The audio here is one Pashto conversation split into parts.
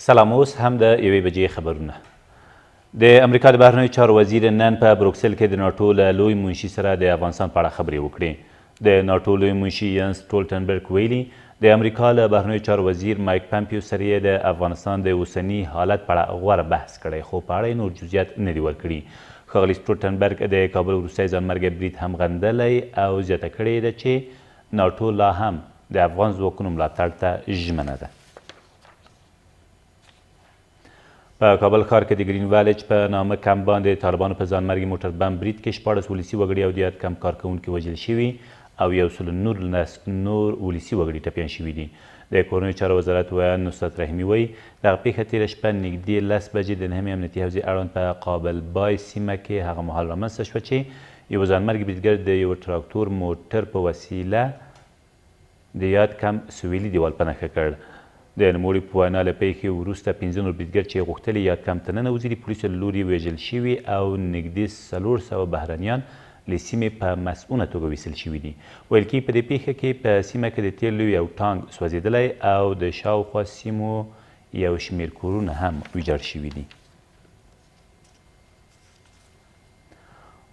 سلام، اوس هم د یوې بجې خبرونه. د امریکا د بهرنیو چارو وزیر نن په بروکسل کې د ناټو له لوی منشي سره د افغانستان په اړه خبرې وکړې. د ناټو لوی منشي سټولټنبرګ ویلي د امریکا له بهرنیو چارو وزیر مایک پمپیو سره یې د افغانستان د اوسني حالت په اړه غوره بحث کړی، خو په اړه یې نور جزییات نه دي ورکړي. ښاغلي سټولټنبرګ د کابل وروستی ځانمرګي برید هم غندلی او زیاته کړې ده چې ناټو لا هم د افغان ځواکونو ملاتړ ته ژمنه ده. په کابل ښار کې د ګرین ویلج په نامه کمپ باندې طالبانو په ځانمرګي موټر بم برید کې 14 ولسي وګړي او د کمپ کارکوونکي وژل شوي او 119 نور ولسي وګړي ټپیان شوي دي. د کورنیو چارو وزارت ویان نصرت رحیمي وایي دغه پیښه تېره شپه نږدې 10 بجې د 9 امنیتي حوزې اړوند په قابل بای سیمه کې هغه مهال رامنځته شوه چې یو ځانمرګي بریدګر د یو تراکتور موټر په وسیله د یاد کمپ مسوولینو دیوال په نښه کړ. د نوموړي په وینا له پیښې وروسته 15 نور بریدګر چې غوښتل یاد کمپ ته ننوځي د پولیسو له لوري وژل شوي او نږدې 400 بهرنیان له سیمې په مسؤونه توګه ویستل شوي دي. ویل کېږي په دې پیښه کې په سیمه کې د تیلو یو ټانک سوځېدلی او د شاوخوا سیمو یو شمېر کورونه هم ویجاړ شوي دي.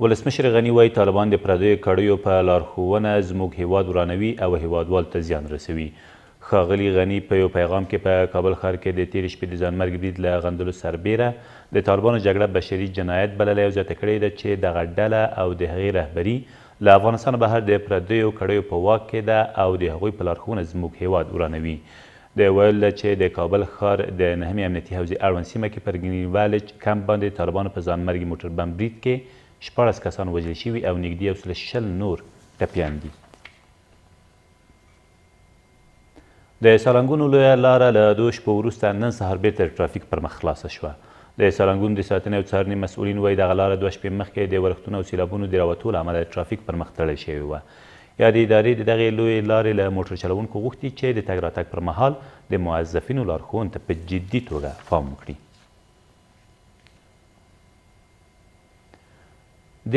ولسمشر غني وایي طالبان د پردیو کړیو په لارښوونه زموږ هیواد ورانوي او هیوادوالو ته زیان رسوي. ښاغلي غني په یو پیغام کې په کابل ښار کې د تېرې شپې د ځانمرګي برید له غندلو سربیره د طالبانو جګړه بشري جنایت بللی او زیاته کړې ده چې دغه ډله او د هغې رهبري له افغانستان بهر د پردیو کړیو په واک کې ده او د هغوی په لارښوونه زموږ هیواد ورانوي. د ویل ده چې د کابل ښار د 9 امنیتي حوزې اړوند سیمه کې پر ګرین ویلج کمپ باندې طالبانو په ځانمرګي موټر بم برید کې 14 کسان وژل شوي او نږدې 120 نور ټپیان دي. د سالنګونو لویه لاره له 2 شپو وروسته نن سهار بیرته ټرافیک پر مخ خلاصه شوه. د سالنګونو د ساتنې او څارنې مسؤلین وایي دغه لاره 2 شپې مخکې د ورښتونو او سیلابونو د راوتو له امله ټرافیک پر مخ تړل شوې وه. یادې ادارې د دغې لویې لارې له موټر چلوونکو غوښتي چې د تګ راتګ پر مهال د موظفینو لارښوونو ته په جدي توګه پام وکړي.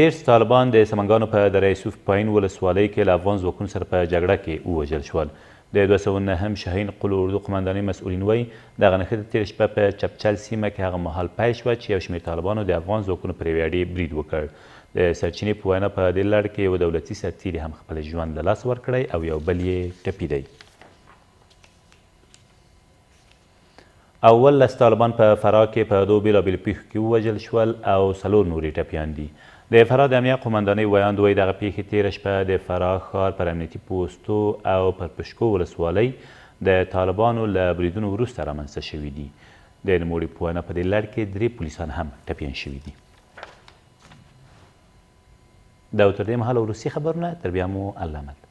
10 طالبان د سمنګانو په دره یوسف پایین ولسوالۍ کې له افغان ځواکونو سره په جګړه کې ووژل شول. د 209 شاهین قل اردو قمندانۍ مسؤلین وایي دغه نښته تېره شپه په چپچل سیمه کې هغه مهال پیل شوه چې یو شمېر طالبانو د افغان ځواکونو پر یوې اډې برید وکړ. د سرچینې په وینا په دې لړ کې یو دولتي سرتیري هم خپل ژوند له لاسه ورکړی او یو بل یې ټپي دی. 19 طالبان په فراه کې په 2 بېلابېلو پیښو کې ووژل شول او 4 نور یې ټپیان دي. د فراه د امنیه قمندانۍ ویاند وایي دغه پیښې تېره شپه د فراه ښار پر امنیتي پوستو او پر پشکو ولسوالۍ د طالبانو له بریدونو وروسته رامنځته شوي دي. د نوموړي په وینا په دې لړ کې 3 پولیسان هم ټپیان شوي دي. دا تر دې مهاله وروستي خبرونه، تر بیا مو الله امد.